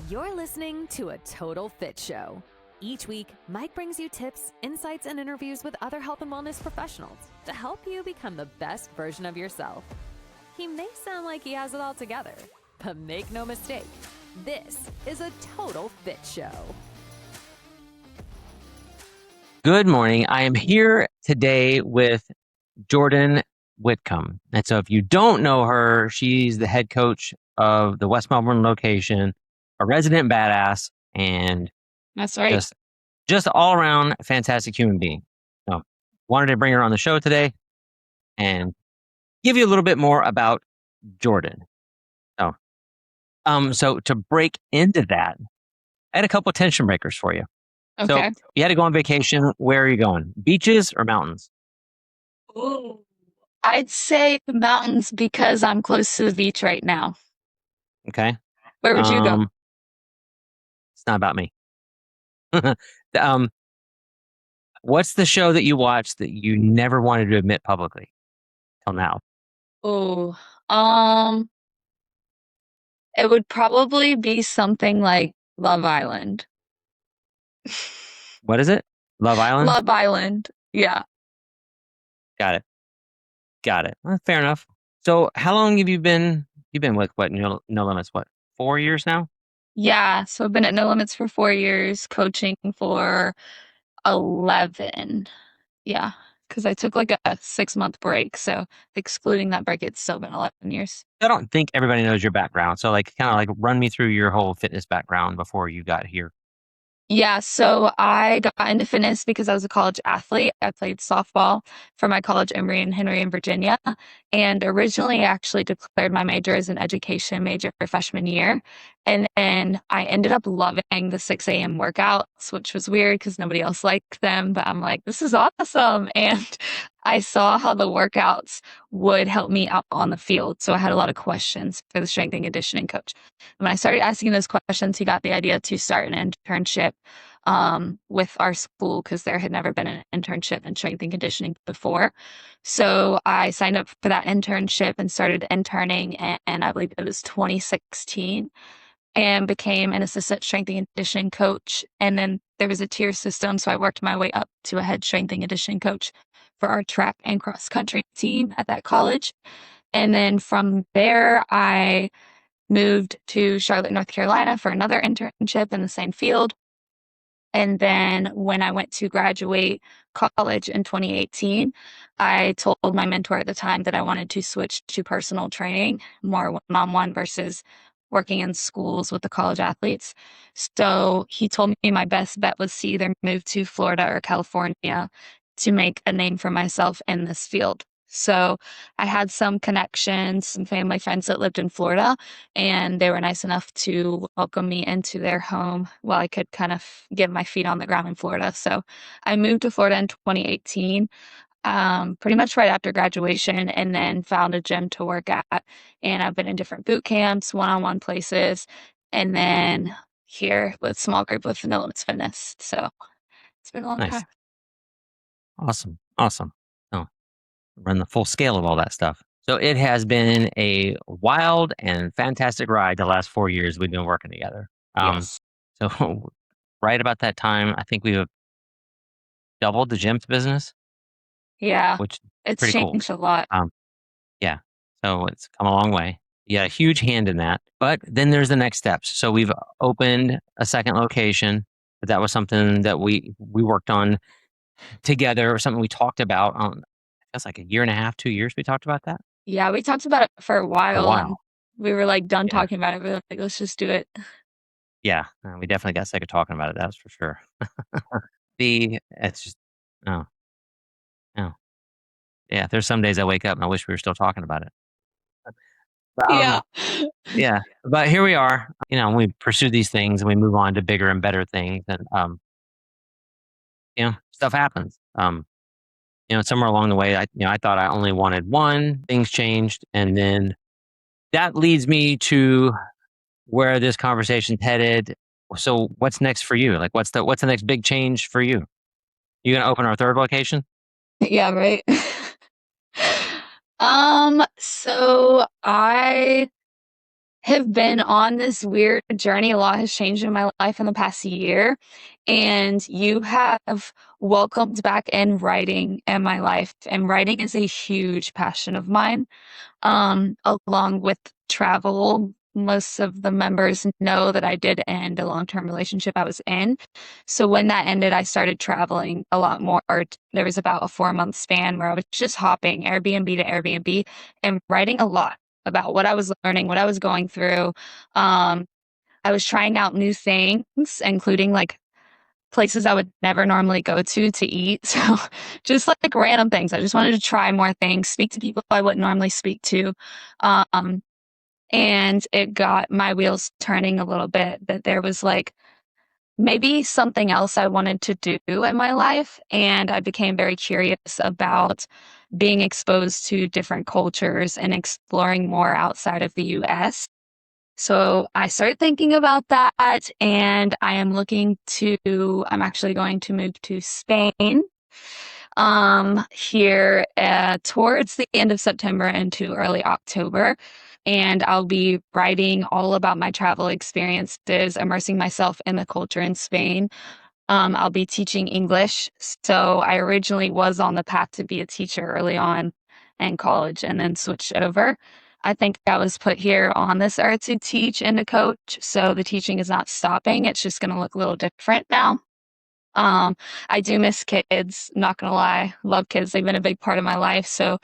You're listening to A Total Fit Show. Each week, Mike brings you tips, insights, and interviews with other health and wellness professionals to help you become the best version of yourself. He may sound like he has it all together, but make no mistake, this is A Total Fit Show. Good morning. I am here today with Jordan Whitcomb. And so if you don't know her, she's the head coach of the West Melbourne location, a resident badass, and That's right. just all around fantastic human being. So wanted to bring her on the show today and give you a little bit more about Jordan. So to break into that, I had a couple of tension breakers for you. Okay. So you had to go on vacation. Where are you going? Beaches or mountains? Ooh, I'd say the mountains because I'm close to the beach right now. Okay. Where would you go? It's not about me. What's the show that you watched that you never wanted to admit publicly till now? Oh, it would probably be something like Love Island. What is it? Love Island? Love Island. Yeah. Got it. Well, fair enough. So how long have you been with No Limits? 4 years now? Yeah. So I've been at No Limits for 4 years, coaching for 11. Yeah. Because I took like a 6-month break. So excluding that break, it's still been 11 years. I don't think everybody knows your background. So kind of run me through your whole fitness background before you got here. Yeah, so I got into fitness because I was a college athlete. I played softball for my college, Emory and Henry in Virginia. And originally, I actually declared my major as an education major for freshman year. And then I ended up loving the 6 a.m. workouts, which was weird because nobody else liked them. But I'm like, this is awesome. And I saw how the workouts would help me out on the field. So I had a lot of questions for the strength and conditioning coach. When I started asking those questions, he got the idea to start an internship with our school because there had never been an internship in strength and conditioning before. So I signed up for that internship and started interning, and I believe it was 2016, and became an assistant strength and conditioning coach. And then there was a tier system, so I worked my way up to a head strength and conditioning coach for our track and cross country team at that college. And then from there, I moved to Charlotte, North Carolina for another internship in the same field. And then when I went to graduate college in 2018, I told my mentor at the time that I wanted to switch to personal training, more one-on-one versus working in schools with the college athletes. So he told me my best bet was to either move to Florida or California to make a name for myself in this field. So I had some connections, some family friends that lived in Florida, and they were nice enough to welcome me into their home while I could kind of get my feet on the ground in Florida. So I moved to Florida in 2018, pretty much right after graduation, and then found a gym to work at. And I've been in different boot camps, one-on-one places, and then here with small group with No Limits Fitness. So it's been a long Nice. time. Awesome. Oh, run the full scale of all that stuff. So it has been a wild and fantastic ride the last 4 years we've been working together. Yes. So right about that time, I think we've doubled the gym's business, Yeah. which is It's pretty cool. changed a lot. Yeah. So it's come a long way. You got a huge hand in that. But then there's the next steps. So we've opened a second location. But that was something that we worked on together, or something we talked about on, I guess, like a year and a half, 2 years we talked about that. Yeah, we talked about it for a while, and we were like done Yeah. talking about it. We were like, let's just do it. Yeah, we definitely got sick of talking about it. That's for sure. It's just, oh, yeah. There's some days I wake up and I wish we were still talking about it. Yeah. Yeah. But here we are. We pursue these things and we move on to bigger and better things, and stuff happens. Somewhere along the way, I thought I only wanted one. Things changed, and then that leads me to where this conversation's headed. So, what's next for you? Like, what's the next big change for you? You gonna open our third location? Yeah, right. So I have been on this weird journey. A lot has changed in my life in the past year, and you have welcomed back in writing in my life. And writing is a huge passion of mine, along with travel. Most of the members know that I did end a long-term relationship I was in. So when that ended, I started traveling a lot more. There was about a 4-month span where I was just hopping Airbnb to Airbnb and writing a lot about what I was learning, what I was going through. I was trying out new things, including like places I would never normally go to eat. So just like random things. I just wanted to try more things, speak to people I wouldn't normally speak to. And it got my wheels turning a little bit, that there was like maybe something else I wanted to do in my life. And I became very curious about being exposed to different cultures and exploring more outside of the US. So I started thinking about that, and I'm actually going to move to Spain here towards the end of September into early October. And I'll be writing all about my travel experiences, immersing myself in the culture in Spain. I'll be teaching English. So I originally was on the path to be a teacher early on in college and then switched over. I think I was put here on this earth to teach and to coach. So the teaching is not stopping. It's just going to look a little different now. I do miss kids, not gonna lie. Love kids. They've been a big part of my life. So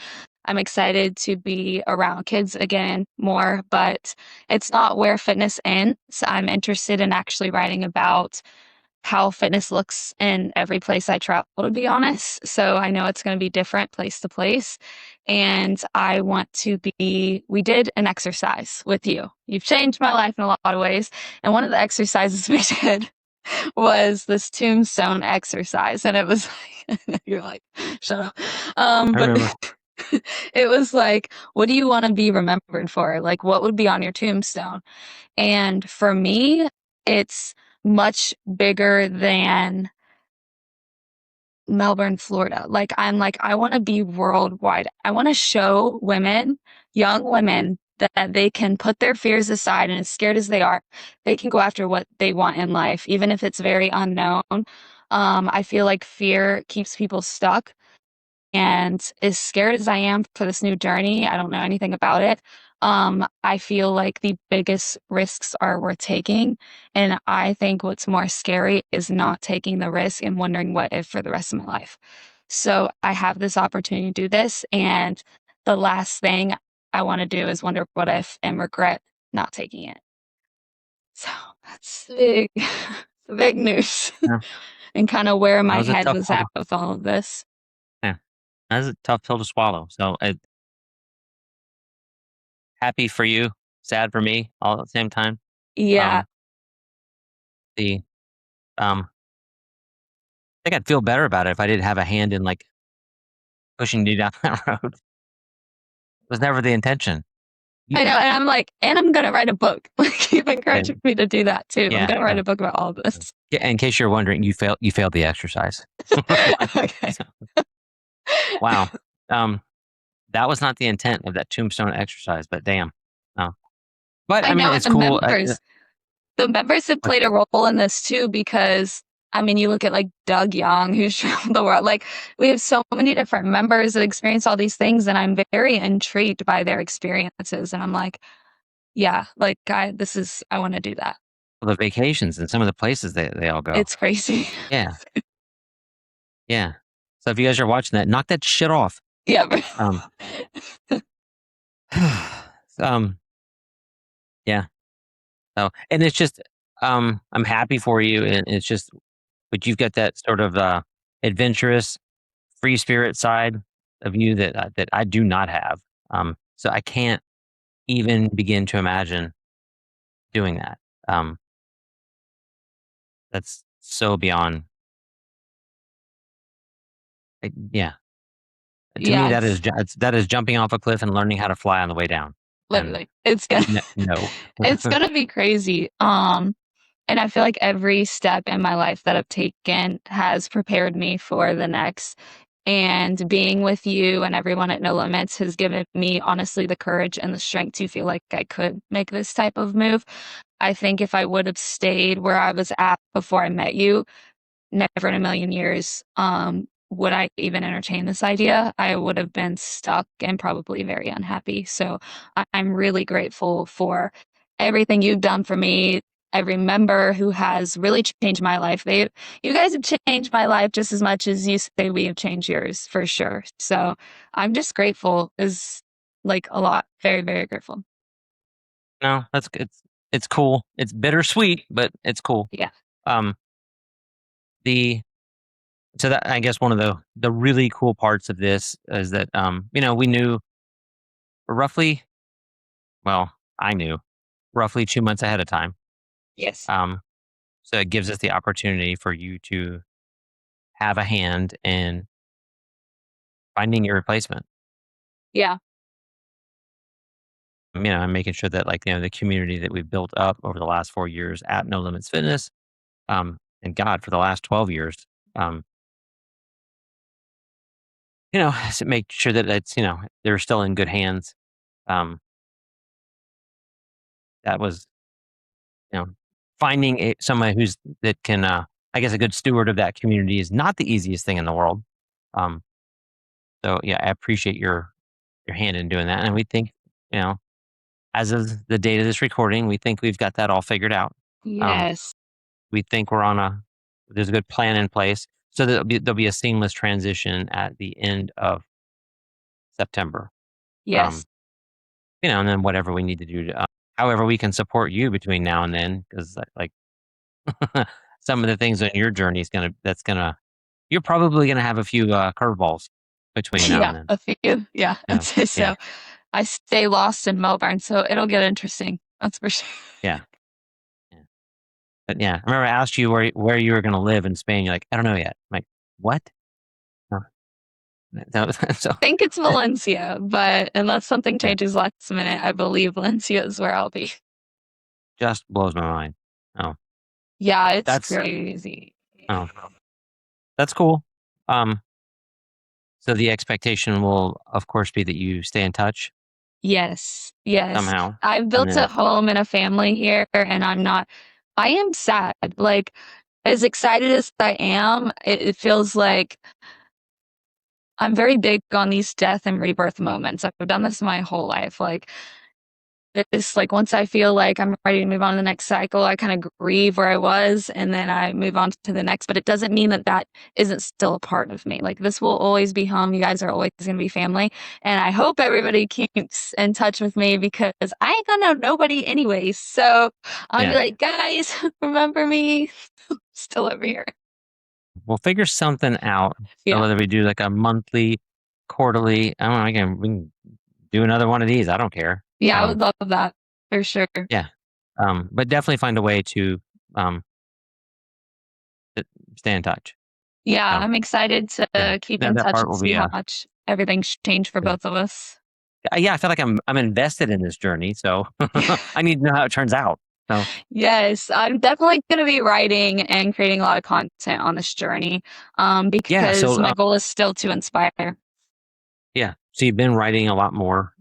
I'm excited to be around kids again more, but it's not where fitness ends. I'm interested in actually writing about how fitness looks in every place I travel, to be honest. So I know it's going to be different place to place. And I want to we did an exercise with you. You've changed my life in a lot of ways. And one of the exercises we did was this tombstone exercise. And it was like, you're like, shut up. I But remember. it was like, what do you want to be remembered for? Like, what would be on your tombstone? And for me, it's much bigger than Melbourne, Florida. I want to be worldwide. I want to show women, young women, that they can put their fears aside, and as scared as they are, they can go after what they want in life, even if it's very unknown. I feel like fear keeps people stuck. And as scared as I am for this new journey, I don't know anything about it. I feel like the biggest risks are worth taking. And I think what's more scary is not taking the risk and wondering what if for the rest of my life. So I have this opportunity to do this. And the last thing I want to do is wonder what if and regret not taking it. So that's big, big news. Yeah. And kind of where That my was a head tough was one. at with all of this. Yeah, that's a tough pill to swallow. So happy for you, sad for me, all at the same time. Yeah. Um, the I think I'd feel better about it if I didn't have a hand in like pushing you down that road. It was never the intention. You, I know, and I'm like, and I'm gonna write a book. Like, you've encouraged me to do that too. I'm yeah. gonna write a book about all of this. Yeah, in case you're wondering, you failed the exercise. Okay. So, wow. That was not the intent of that tombstone exercise, but damn. No. But I mean, know, it's and cool. the members have played a role in this too, because I mean, you look at like Doug Young, who's traveled the world. Like, we have so many different members that experience all these things, and I'm very intrigued by their experiences. And I'm like, yeah, like I want to do that. The vacations and some of the places they all go. It's crazy. Yeah. Yeah. So if you guys are watching that, knock that shit off. Yeah. Yeah. So, and it's just, I'm happy for you, and it's just, but you've got that sort of adventurous, free spirit side of you that I do not have. So I can't even begin to imagine doing that. That's so beyond. Yeah. To me, that is jumping off a cliff and learning how to fly on the way down. Literally, it's gonna no. it's gonna be crazy. And I feel like every step in my life that I've taken has prepared me for the next. And being with you and everyone at No Limits has given me, honestly, the courage and the strength to feel like I could make this type of move. I think if I would have stayed where I was at before I met you, never in a million years would I even entertain this idea. I would have been stuck and probably very unhappy. So I'm really grateful for everything you've done for me. Every member who has really changed my life. You guys have changed my life just as much as you say we have changed yours, for sure. So I'm just grateful. Is like a lot. Very, very grateful. No, it's cool. It's bittersweet, but it's cool. Yeah. Um, so that, I guess, one of the really cool parts of this is that we knew roughly, well, I knew roughly 2 months ahead of time. Yes. So it gives us the opportunity for you to have a hand in finding your replacement. Yeah. I'm making sure that, like, the community that we've built up over the last 4 years at No Limits Fitness, and God, for the last 12 years, um, to make sure that they're still in good hands. Um, that was, finding somebody that can, I guess, a good steward of that community is not the easiest thing in the world. Um, so yeah, I appreciate your hand in doing that, and we think, as of the date of this recording, we think we've got that all figured out. Um, Yes. we think there's a good plan in place, so that there'll be a seamless transition at the end of September. Yes. Um, and then whatever we need to do to, however we can support you between now and then, because, like, some of the things on your journey you're probably gonna have a few curveballs between now and Yeah, then. a few. Yeah, Yeah, I'd say yeah, so. I stay lost in Melbourne, so it'll get interesting. That's for sure. yeah, yeah. But yeah, I remember I asked you where you were gonna live in Spain. You're like, I don't know yet. I'm like, what? No, no, so I think it's Valencia, but unless something yeah, changes last minute, I believe Valencia is where I'll be. just blows my mind. Oh, Yeah, it's that's crazy. oh, that's cool. Um, so the expectation will, of course, be that you stay in touch Yes, yes. somehow, I've and built a then home and a family here, and I am sad. Like, as excited as I am, it feels like I'm very big on these death and rebirth moments. I've done this my whole life. Like, it's like once I feel like I'm ready to move on to the next cycle, I kind of grieve where I was and then I move on to the next. But it doesn't mean that that isn't still a part of me. Like, this will always be home. You guys are always going to be family. And I hope everybody keeps in touch with me because I ain't gonna know nobody anyways. So I'll be yeah, like, guys, remember me? Still over here. we'll figure something out. So Yeah. whether we do like a monthly, quarterly, I don't know, again, we can do another one of these. I don't care. Yeah, I would love that for sure. Yeah. But definitely find a way to um stay in touch. Yeah, So I'm excited yeah, to keep in that touch part and will see be how much everything's changed for yeah. both of us. Yeah, I feel like I'm invested in this journey, so I need to know how it turns out. So Yes, I'm definitely going to be writing and creating a lot of content on this journey yeah, because my goal is still to inspire. so you've been writing a lot more.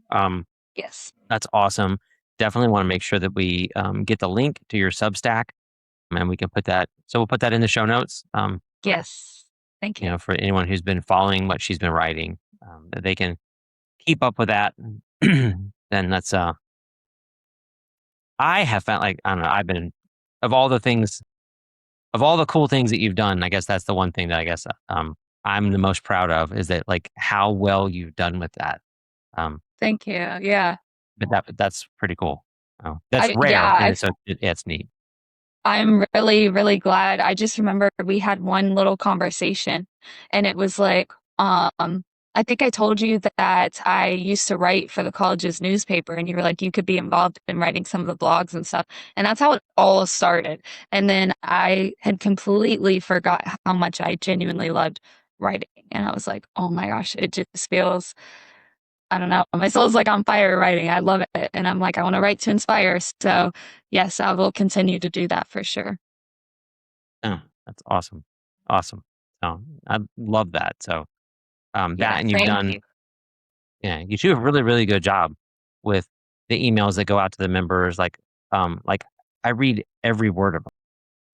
Yes. That's awesome. Definitely want to make sure that we get the link to your Substack, and we can put that. So we'll put that in the show notes. Yes. Thank you. For anyone who's been following what she's been writing, that they can keep up with that. Then that's I have found, like, I don't know, I've been, of all the things, of all the cool things that you've done, I guess that's the one thing that I guess I'm the most proud of, is that, like, how well you've done with that. Um, Thank you. Yeah. but that's pretty cool. Oh, that's I rare, yeah, and so it's neat. I'm really, really glad. I just remember we had one little conversation and it was like, I think I told you that I used to write for the college's newspaper and you were like, you could be involved in writing some of the blogs and stuff. And that's how it all started. And then I had completely forgot how much I genuinely loved writing. And I was like, oh my gosh, it just feels, I don't know. My soul's like on fire writing. I love it. And I'm like, I want to write to inspire. So, yes, I will continue to do that for sure. Oh, that's awesome, awesome. So I love that. So That, and you've thank done, you. you do a really, really good job with the emails that go out to the members. Like I read every word of them.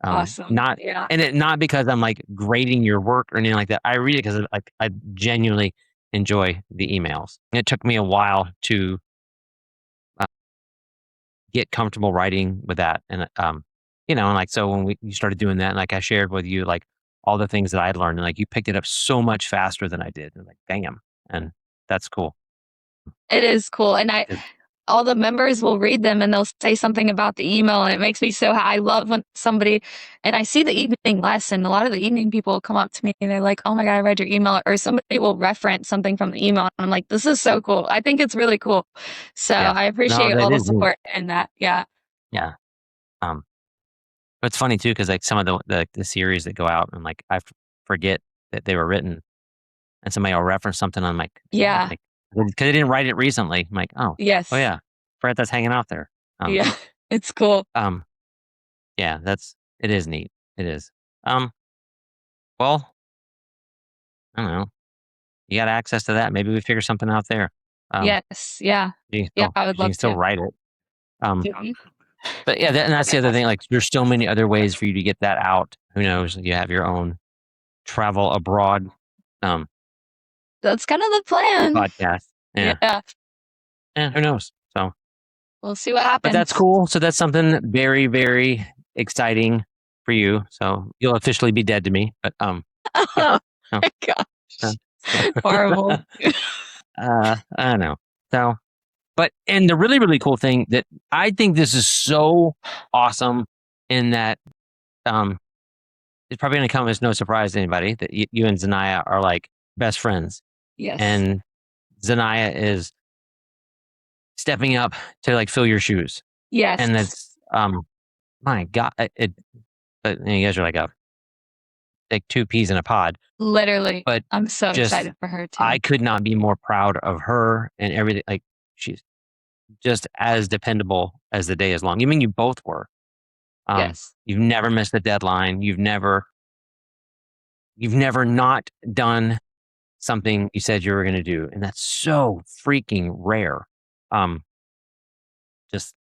Awesome. Not, Yeah. and it not because I'm like grading your work or anything like that. I read it because like I genuinely enjoy the emails. It took me a while to get comfortable writing with that, and and like so when you started doing that, and like I shared with you like all the things that I had learned, and like you picked it up so much faster than I did. And like, damn, and that's cool. It is cool. And It- all the members will read them and they'll say something about the email, and it makes me so I love when somebody, and I see the evening lesson. A lot of the evening people come up to me and they're like, "Oh my God, I read your email," or somebody will reference something from the email. And I'm like, this is so cool. I think it's really cool. So yeah, I no, appreciate that all the is neat. support in that. Yeah. Yeah. Um, but it's funny too, because like some of the series that go out, and like forget that they were written, and somebody will reference something. I'm like, damn, Yeah. like because they didn't write it recently. I'm like, oh Yes. yeah, forgot that's hanging out there. Yeah. It's cool. Yeah, it is neat. It is. Um, well, I don't know. You got access to that. Maybe we figure something out there. Um, Yes. Yeah. you can Yeah. still I would you can love still to. write it. Um, Mhm. but yeah, and that's the other thing. Like, there's so many other ways for you to get that out. Who knows? You have your own travel abroad um That's kind of the plan. podcast. Yeah. Yeah. Yeah. Who knows? So, We'll see what but that's happens. cool. So that's something very, very exciting for you. So you'll officially be dead to me. But yeah. Oh No. my uh, gosh. Horrible. I don't know. So, but and the really, really cool thing that I think this is so awesome in that it's probably going to come as no surprise to anybody that you and Zhania are like best friends, Yes. and Zhania is stepping up to like fill your shoes, Yes. and that's my God, you guys are like two peas in a pod, Literally. but I'm so just excited for her too. I could not be more proud of her and everything. Like, she's just as dependable as the day is long. You mean you both were. Yes. You've never missed a deadline. You've never not done something you said you were going to do, and that's so freaking rare. Um, just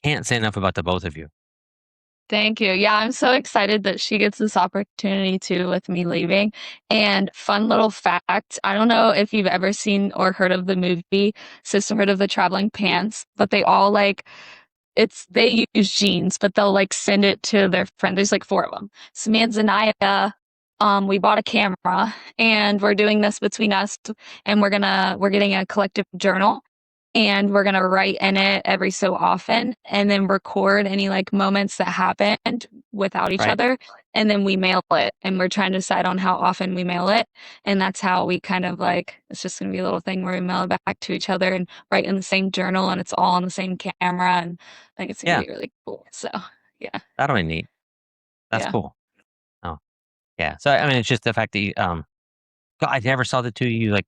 can't say enough about the both of you. Thank you. Yeah, I'm so excited that she gets this opportunity too with me leaving. And fun little fact, I don't know if you've ever seen or heard of the movie Sisterhood of the Traveling Pants, but they all like they use jeans, but they'll like send it to their friend. There's like four of them. So me and Zania, we bought a camera and we're doing this between us, and we're getting a collective journal, and we're gonna write in it every so often, and then record any like moments that happened without each Right? other, and then we mail it. And we're trying to decide on how often we mail it, and that's how we kind of like it's just gonna be a little thing where we mail it back to each other and write in the same journal, and it's all on the same camera, and I think it's gonna Yeah, be really cool. So yeah, that'll be neat. That's yeah. cool. Oh, yeah. So I mean, it's just the fact that God, I never saw the two of you like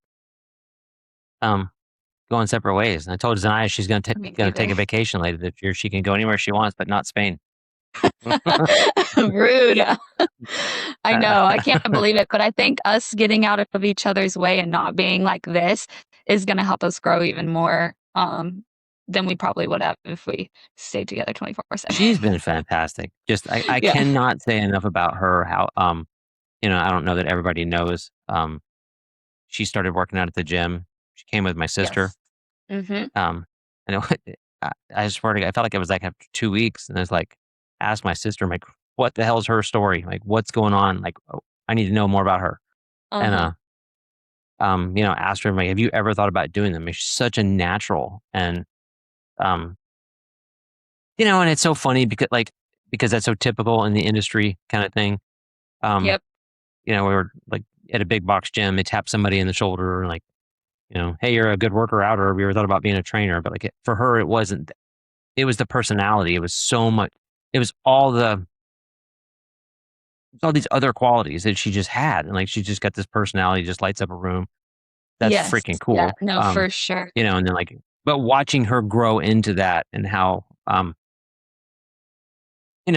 um going separate ways. And I told Zanaya she's Me gonna take neither. a vacation later this year. She can go anywhere she wants, but not Spain. Rude. I Uh, know. I can't believe it. But I think us getting out of each other's way and not being like this is going to help us grow even more than we probably would have if we stayed together 24/7. she's been fantastic. Just I Yeah. cannot say enough about her. How I don't know that everybody knows. She started working out at the gym. She came with my sister. Yes. Mm-hmm. And I swear to God, I felt like it was like after 2 weeks, and I was like, asked my sister, I'm like, what the hell's her story? Like, what's going on? Like, oh, I need to know more about her. And Uh-huh. asked her, like, have you ever thought about doing them? I mean, she's such a natural, and um, and it's so funny because that's so typical in the industry kind of thing. Um, Yep. we were like at a big box gym, they tap somebody in the shoulder, and like, hey, you're a good worker out, or have you ever thought about being a trainer? But like for her, it wasn't. It was the personality. It was so much. It was all these other qualities that she just had, and like she just got this personality, just lights up a room. That's Yes. freaking Yeah. cool. No, for sure. And then like, but watching her grow into that, and how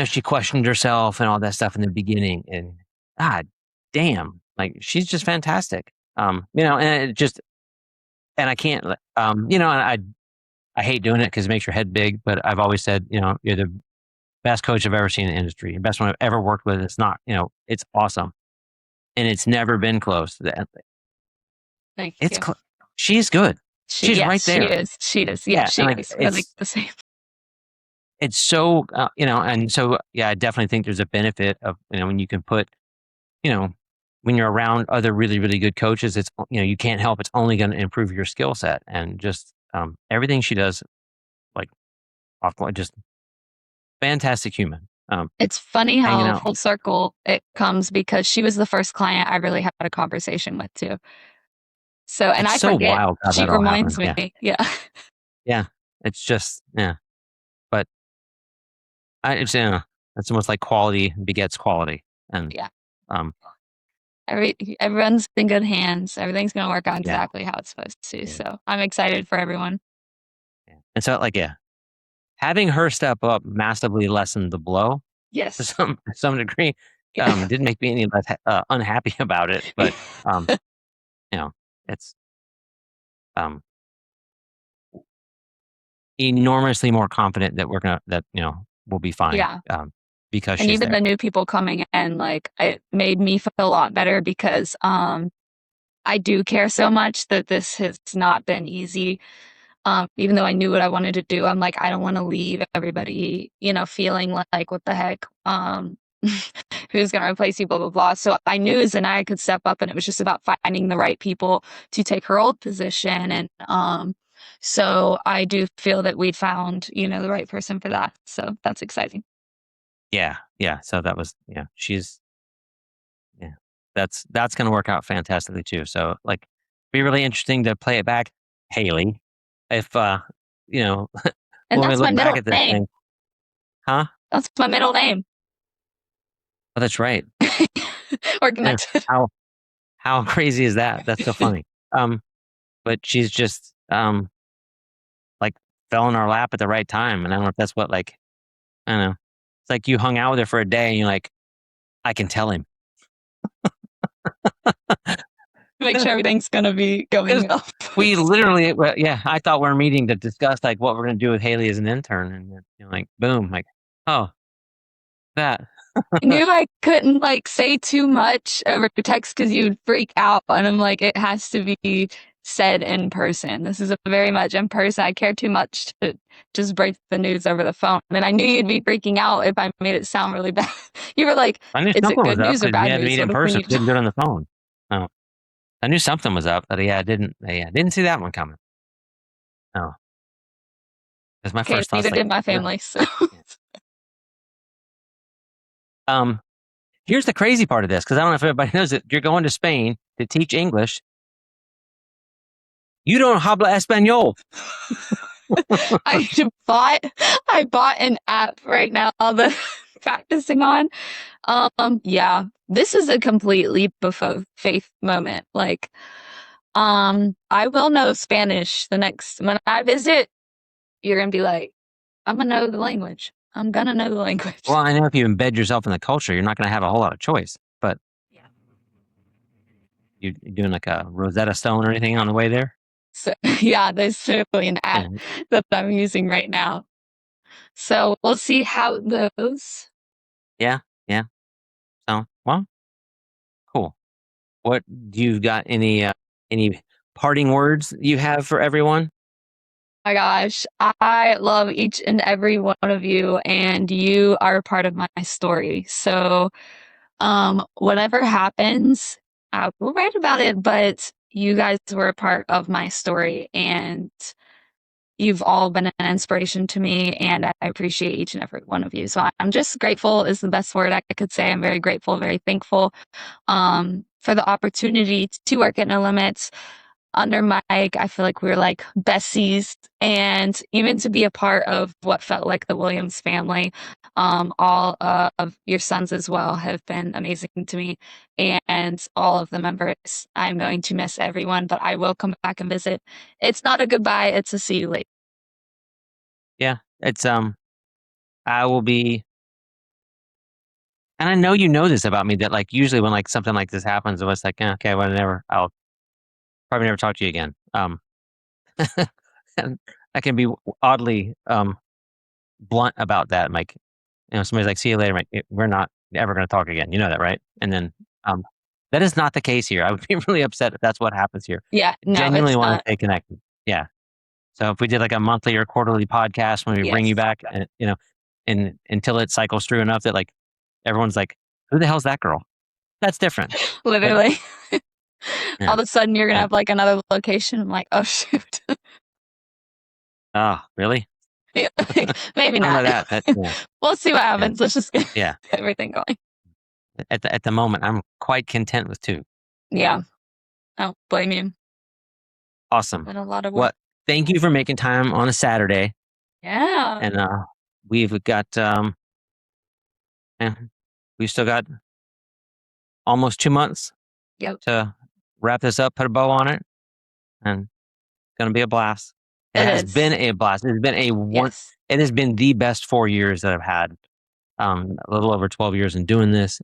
she questioned herself and all that stuff in the beginning, and God damn, like she's just fantastic. And it just, and I can't, and I hate doing it because it makes your head big, but I've always said, you're the best coach I've ever seen in the industry, the best one I've ever worked with. It's not, it's awesome. And it's never been close. Thank It's, you. she's good. She's right Yes, she there. is. She is. Yeah, she and is. We're like the same. it's so, and so, I definitely think there's a benefit of, when you can put, when you're around other really, really good coaches, it's, you can't help, it's only going to improve your skill set, and just, everything she does, like, just fantastic human. It's funny Hanging how out. full circle it comes, because she was the first client I really had a conversation with too. So, and It's I so forget, wild how she that all reminds happened. me. Yeah. Yeah. It's just, but it's, it's almost like quality begets quality. And, Yeah. um, Everyone's in good hands. Everything's going to work out Yeah. exactly how it's supposed to. Yeah. So I'm excited for everyone. and so, having her step up massively lessened the blow to Yes. some degree. Didn't make me any less unhappy about it, but, it's, enormously more confident that we'll be fine. Yeah. Because And she's even there. the new people coming in, like, it made me feel a lot better, because I do care so much that this has not been easy. Even though I knew what I wanted to do, I'm like, I don't want to leave everybody, feeling like, what the heck? Who's going to replace you, blah, blah, blah. So I knew Zhania could step up, and it was just about finding the right people to take her old position. And so I do feel that we found, the right person for that. So that's exciting. Yeah. So that was, she's, that's going to work out fantastically too. So, be really interesting to play it back, Haley. If, And when we that's my look back middle at this name. thing, huh? That's my middle name. Oh, that's right. We're Yeah. connected. How crazy is that? That's so funny. But she's just, fell in our lap at the right time. And I don't know if that's what, I don't know. It's like you hung out with her for a day and you're like, I can tell him. Make sure everything's going to be going well. We literally, I thought we were meeting to discuss what we're going to do with Haley as an intern. And boom, oh, that. I knew I couldn't say too much over text, because you'd freak out. And I'm like, it has to be said in person. This is a very much in person. I care too much to just break the news over the phone. And I knew you'd be freaking out if I made it sound really bad. You were like, I knew is it something good was up news or because we bad had to news? meet in What if we person. need to Didn't do it on the phone. Oh, I knew something was up, but I didn't see that one coming. No, because my Okay, first thought neither was did my family. So here's the crazy part of this, because I don't know if everybody knows it. You're going to Spain to teach English. You don't habla español. I bought an app right now that I'm practicing on. Yeah, this is a complete leap of faith moment. I will know Spanish when I visit. You're gonna be like, I'm gonna know the language. I'm gonna know the language. Well, I know if you embed yourself in the culture, you're not going to have a whole lot of choice. But you doing a Rosetta Stone or anything on the way there? So yeah, there's certainly an app that I'm using right now. So we'll see how it goes. Yeah. So, well, cool. What do you got? Any parting words you have for everyone? My gosh, I love each and every one of you, and you are a part of my story. So, whatever happens, I will write about it, but you guys were a part of my story, and you've all been an inspiration to me, and I appreciate each and every one of you. So I'm just grateful is the best word I could say. I'm very grateful, very thankful, for the opportunity to work at No Limits under Mike. I feel like we're like besties, and even to be a part of what felt like the Williams family. All of your sons as well have been amazing to me, and all of the members. I'm going to miss everyone, but I will come back and visit. It's not a goodbye, it's a see you later. Yeah, it's I will be, and I know you know this about me, that usually when something like this happens, I was like, okay, whatever. probably never talk to you again. And I can be oddly blunt about that. Like, somebody's like, see you later. I'm like, we're not ever going to talk again. You know that, right? And then that is not the case here. I would be really upset if that's what happens here. Yeah, no, Genuinely it's want to not. stay connected. Yeah. So if we did like a monthly or quarterly podcast when we bring you Yes. back, and until it cycles through enough that like everyone's like, who the hell's that girl? That's different. Literally. Yeah. All of a sudden, you're going to Yeah. have like another location. I'm like, oh, shoot. Oh, really? Yeah, maybe I don't know not. that. Yeah. We'll see what happens. Let's just get Yeah. everything going. At the moment, I'm quite content with 2. Yeah. I don't blame you. Awesome. Been a lot of work. Thank you for making time on a Saturday. Yeah. And we've got we've still got almost 2 months Yep. to wrap this up, put a bow on it, and it's gonna be a blast. It has been a blast. It has been Yes. it has been the best 4 years that I've had. A little over 12 years in doing this,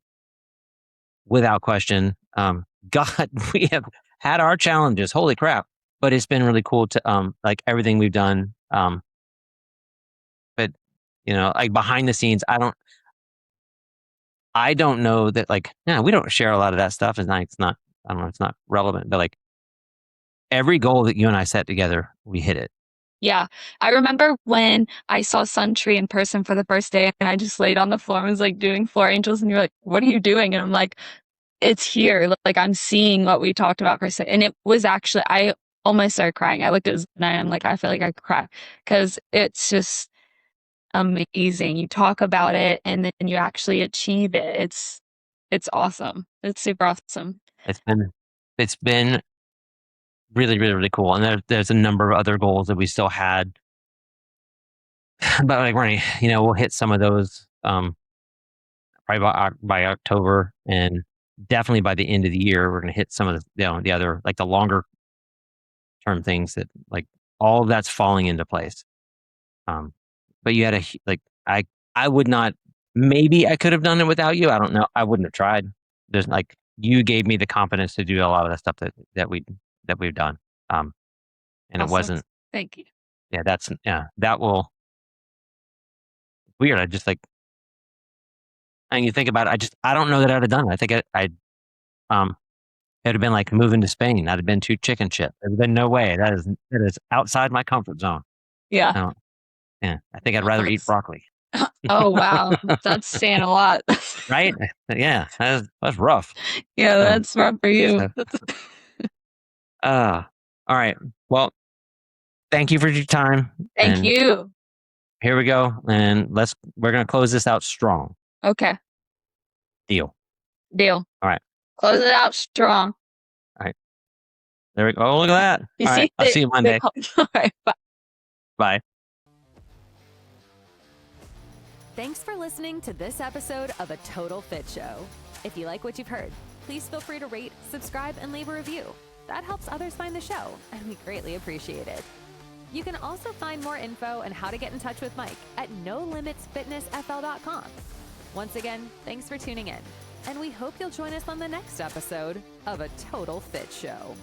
without question. God, we have had our challenges. Holy crap! But it's been really cool to like everything we've done. But like behind the scenes, I don't know that, like, we don't share a lot of that stuff. It's not, I don't know, it's not relevant, but like every goal that you and I set together, we hit it. Yeah. I remember when I saw Suntree in person for the first day and I just laid on the floor and was like doing floor angels and you're like, what are you doing? And I'm like, it's here. Like I'm seeing what we talked about for a second. And it was actually, I almost started crying. I looked at Zhania and I'm like, I feel like I could cry because it's just amazing. You talk about it and then you actually achieve it. It's awesome. It's super awesome. It's been really, really, really cool. And there's a number of other goals that we still had, but like we'll hit some of those probably by October, and definitely by the end of the year we're going to hit some of the other, like the longer term things that like all of that's falling into place. But you had I would not, maybe I could have done it without you. I don't know. I wouldn't have tried. There's like, you gave me the confidence to do a lot of the stuff that we've done. And awesome. It wasn't, thank you. Yeah, that will, weird. I just like, and you think about it, I don't know that I'd have done it. I think it'd have been like moving to Spain. I'd have been too chicken shit. There's been no way. That is outside my comfort zone. Yeah. I think I'd rather eat broccoli. Oh, wow. That's saying a lot. Right? Yeah. That's rough. Yeah, that's rough for you. All right. Well, thank you for your time. Thank you. Here we go. And we're going to close this out strong. Okay. Deal. All right. Close it out strong. All right. There we go. Oh, look at that. All right. I'll see you Monday. All right. Bye. Bye. Thanks for listening to this episode of A Total Fit Show. If you like what you've heard, please feel free to rate, subscribe, and leave a review. That helps others find the show, and we greatly appreciate it. You can also find more info and how to get in touch with Mike at nolimitsfitnessfl.com. Once again, thanks for tuning in, and we hope you'll join us on the next episode of A Total Fit Show.